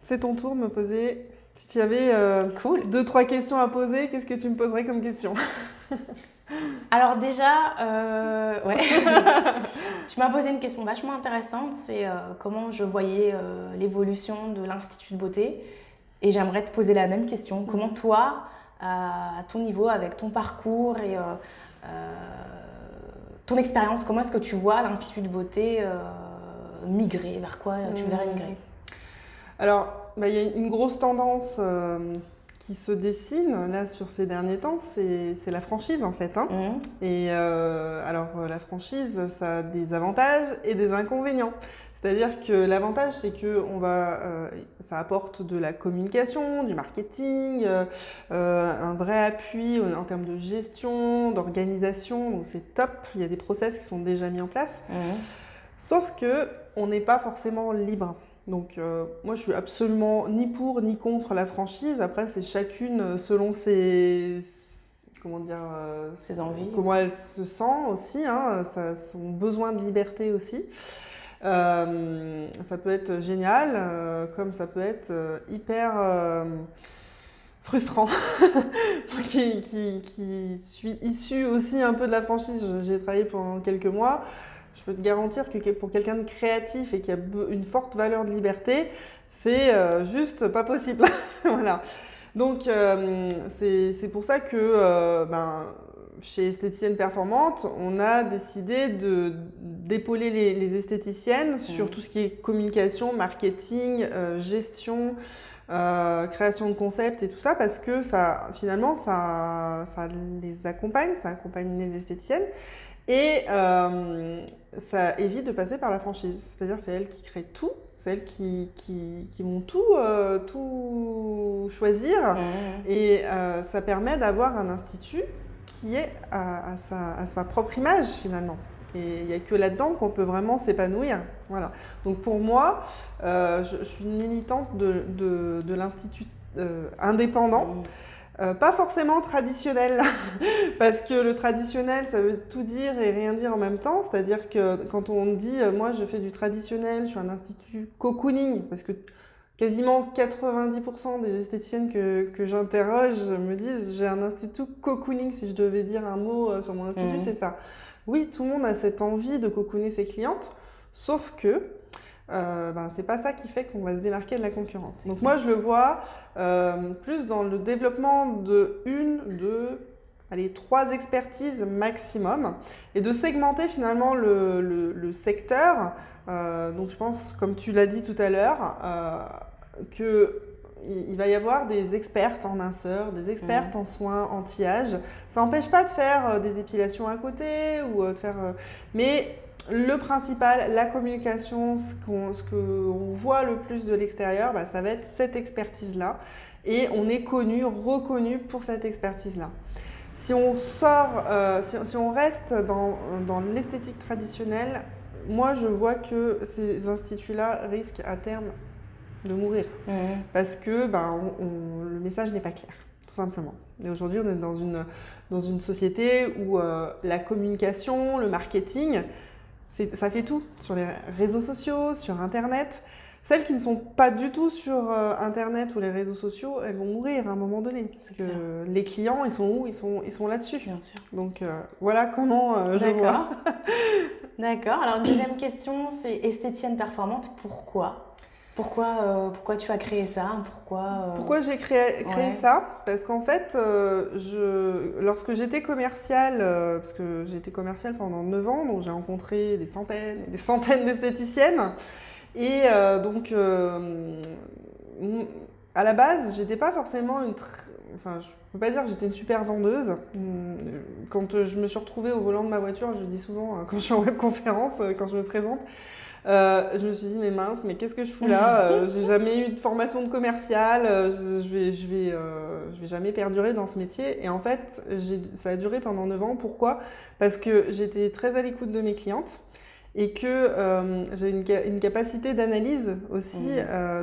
c'est ton tour de me poser. Si tu avais Cool. 2-3 questions à poser, qu'est-ce que tu me poserais comme question? Alors déjà, ouais, tu m'as posé une question vachement intéressante, c'est comment je voyais l'évolution de l'Institut de beauté. Et j'aimerais te poser la même question. Comment toi, à ton niveau, avec ton parcours et ton expérience, comment est-ce que tu vois l'Institut de beauté migrer? Vers quoi tu le verrais migrer? Alors, il y a une grosse tendance qui se dessine là sur ces derniers temps, c'est la franchise en fait. Hein. Et alors la franchise, ça a des avantages et des inconvénients. C'est-à-dire que l'avantage, c'est que ça apporte de la communication, du marketing, un vrai appui en termes de gestion, d'organisation. Donc c'est top. Il y a des process qui sont déjà mis en place. Sauf que on n'est pas forcément libre. Donc moi je suis absolument ni pour ni contre la franchise. Après c'est chacune selon ses envies, comment elle se sent aussi, hein, son besoin de liberté aussi. Ça peut être génial, comme ça peut être hyper frustrant. qui suis issue aussi un peu de la franchise, j'ai travaillé pendant quelques mois. Je peux te garantir que pour quelqu'un de créatif et qui a une forte valeur de liberté, c'est juste pas possible. Voilà. Donc c'est pour ça que chez Esthéticienne Performante, on a décidé d'épauler les esthéticiennes sur tout ce qui est communication, marketing, gestion, création de concepts et tout ça, parce que finalement ça les accompagne, ça accompagne les esthéticiennes. Et ça évite de passer par la franchise. C'est-à-dire c'est elles qui créent tout, c'est elles qui vont tout choisir. Et ça permet d'avoir un institut qui est à sa propre image finalement. Et il n'y a que là-dedans qu'on peut vraiment s'épanouir. Voilà. Donc pour moi, je suis une militante de l'institut indépendant. Pas forcément traditionnel, parce que le traditionnel, ça veut tout dire et rien dire en même temps. C'est-à-dire que quand on dit « moi, je fais du traditionnel, je suis un institut cocooning », parce que quasiment 90% des esthéticiennes que j'interroge me disent « j'ai un institut cocooning », si je devais dire un mot sur mon institut, c'est ça. Oui, tout le monde a cette envie de cocooner ses clientes, sauf que c'est pas ça qui fait qu'on va se démarquer de la concurrence. Donc moi je le vois plus dans le développement de 3 expertises maximum et de segmenter finalement le secteur. Donc je pense, comme tu l'as dit tout à l'heure, qu'il va y avoir des expertes en minceur, des expertes en soins anti-âge. Ça n'empêche pas de faire des épilations à côté ou de faire... mais le principal, la communication, ce qu'on voit le plus de l'extérieur, ça va être cette expertise-là. Et on est reconnu pour cette expertise-là. Si on sort, si on reste dans l'esthétique traditionnelle, moi je vois que ces instituts-là risquent à terme de mourir. Parce que le message n'est pas clair, tout simplement. Et aujourd'hui, on est dans une société où la communication, le marketing, ça fait tout, sur les réseaux sociaux, sur Internet. Celles qui ne sont pas du tout sur Internet ou les réseaux sociaux, elles vont mourir à un moment donné. Parce que les clients, ils sont où? Ils sont là-dessus. Bien sûr. Donc voilà comment je vois. D'accord. Alors, deuxième question, c'est esthéticienne performante, pourquoi tu as créé ça? Pourquoi j'ai créé ça? Parce qu'en fait, lorsque j'étais commerciale, parce que j'ai été commerciale pendant 9 ans, donc j'ai rencontré des centaines et des centaines d'esthéticiennes. Et donc, à la base, j'étais pas forcément je peux pas dire que j'étais une super vendeuse. Quand je me suis retrouvée au volant de ma voiture, je dis souvent, quand je suis en webconférence, quand je me présente, je me suis dit, mais mince, mais qu'est-ce que je fous là? J'ai jamais eu de formation de commercial, je vais jamais perdurer dans ce métier. Et en fait, ça a duré pendant 9 ans. Pourquoi? Parce que j'étais très à l'écoute de mes clientes et que j'ai une capacité d'analyse aussi,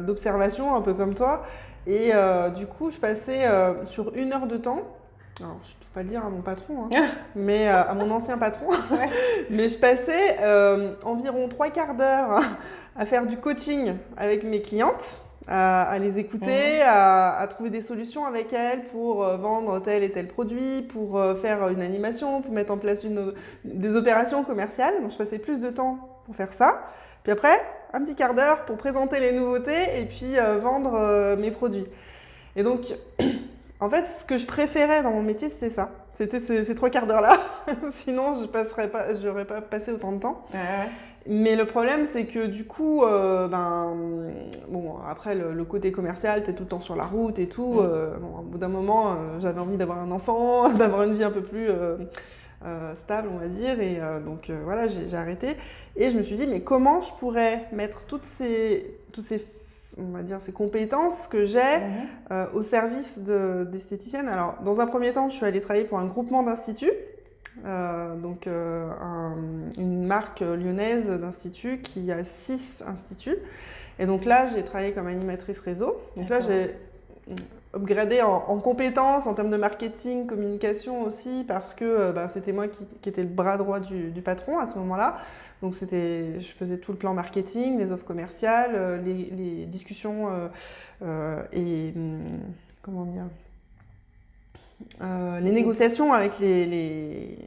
d'observation, un peu comme toi. Et du coup, je passais sur 1 heure de temps. Alors, je ne peux pas le dire à mon patron, hein, mais à mon ancien patron. Mais je passais environ 3/4 d'heure à faire du coaching avec mes clientes, à les écouter, à trouver des solutions avec elles pour vendre tel et tel produit, pour faire une animation, pour mettre en place des opérations commerciales. Donc je passais plus de temps pour faire ça. Puis après, un petit quart d'heure pour présenter les nouveautés et puis vendre mes produits. Et donc, en fait, ce que je préférais dans mon métier, c'était ça. C'était ces 3 quarts d'heure-là. Sinon, je n'aurais pas passé autant de temps. Ouais. Mais le problème, c'est que du coup, bon, après, le côté commercial, tu es tout le temps sur la route et tout. Bon, au bout d'un moment, j'avais envie d'avoir un enfant, d'avoir une vie un peu plus stable, on va dire. Et donc, voilà, j'ai arrêté. Et je me suis dit, mais comment je pourrais mettre toutes ces on va dire, ces compétences que j'ai au service d'esthéticienne. Alors, dans un premier temps, je suis allée travailler pour un groupement d'instituts, donc une marque lyonnaise d'instituts qui a 6 instituts. Et donc là, j'ai travaillé comme animatrice réseau. Donc là, j'ai upgradé en compétences, en termes de marketing, communication aussi, parce que c'était moi qui étais le bras droit du patron à ce moment-là. Donc je faisais tout le plan marketing, les offres commerciales, les discussions et comment dire, les négociations avec les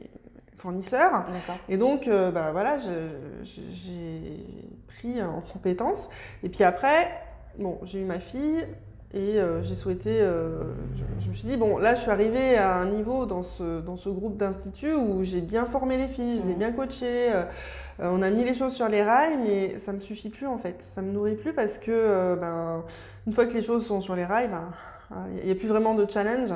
fournisseurs. Et donc voilà, j'ai pris en compétences. Et puis après, bon, j'ai eu ma fille. Et j'ai souhaité, je me suis dit, bon, là, je suis arrivée à un niveau dans ce groupe d'instituts où j'ai bien formé les filles, je les ai bien coachées, on a mis les choses sur les rails, mais ça ne me suffit plus en fait. Ça ne me nourrit plus parce que, une fois que les choses sont sur les rails, il n'y a plus vraiment de challenge.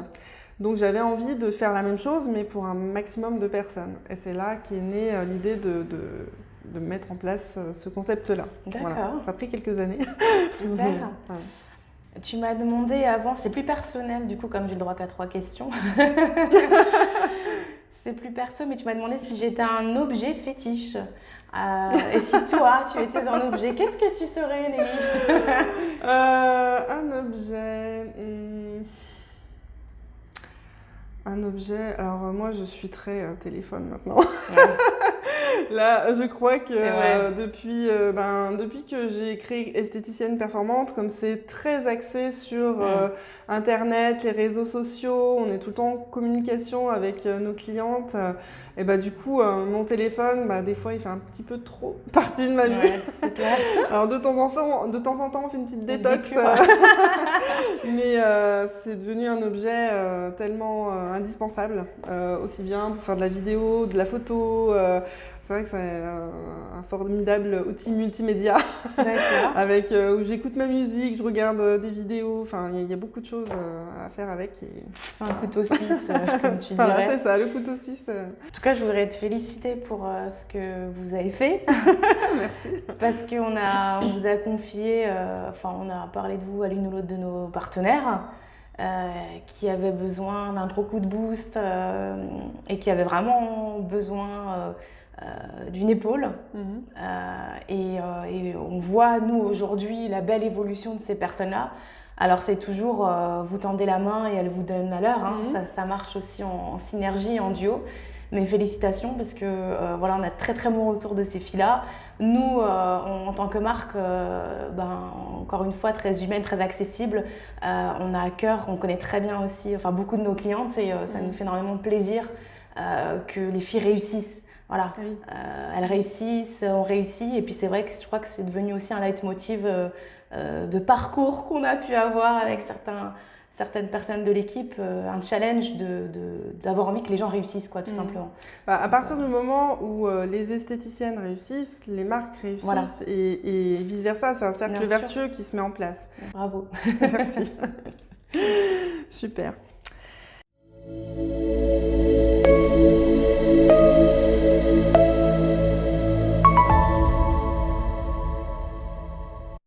Donc j'avais envie de faire la même chose, mais pour un maximum de personnes. Et c'est là qu'est née l'idée de mettre en place ce concept-là. D'accord. Voilà. Ça a pris quelques années. Super. Ouais. Tu m'as demandé avant, c'est plus personnel du coup, comme j'ai le droit qu'à 3 questions. C'est plus perso, mais tu m'as demandé si j'étais un objet fétiche. Et si toi, tu étais un objet, qu'est-ce que tu serais, Nelly? Un objet... Un objet... Alors moi, je suis très téléphone maintenant. Ouais. Là, je crois que depuis que j'ai créé Esthéticienne Performante, comme c'est très axé sur Internet, les réseaux sociaux, on est tout le temps en communication avec nos clientes, et du coup, mon téléphone, des fois, il fait un petit peu trop partie de ma vie. Ouais, c'est clair. Alors, de temps en temps, on fait une petite détox, mais c'est devenu un objet tellement indispensable, aussi bien pour faire de la vidéo, de la photo. C'est vrai que c'est un formidable outil multimédia avec où j'écoute ma musique, je regarde des vidéos, enfin il y a beaucoup de choses à faire avec. C'est un couteau suisse, comme tu dirais. Voilà, c'est ça, le couteau suisse. En tout cas, je voudrais te féliciter pour ce que vous avez fait. Merci. Parce qu'on vous a confié, on a parlé de vous à l'une ou l'autre de nos partenaires. Qui avait besoin d'un gros coup de boost et qui avait vraiment besoin d'une épaule. Et on voit, nous, aujourd'hui, la belle évolution de ces personnes-là. Alors, c'est toujours, vous tendez la main et elles vous donnent à l'heure. Ça marche aussi en synergie, en duo. Mais félicitations parce que voilà, on a très très bon retour de ces filles-là. Nous, en tant que marque, encore une fois, très humaine, très accessible, on a à cœur, on connaît très bien aussi beaucoup de nos clientes et ça nous fait énormément de plaisir que les filles réussissent. Voilà, oui. Elles réussissent, on réussit. Et puis c'est vrai que je crois que c'est devenu aussi un leitmotiv de parcours qu'on a pu avoir avec certaines personnes de l'équipe, un challenge d'avoir envie que les gens réussissent, quoi, tout simplement. À partir du moment où les esthéticiennes réussissent, les marques réussissent, voilà. et vice-versa, c'est un cercle vertueux qui se met en place. Bravo. Merci. Super.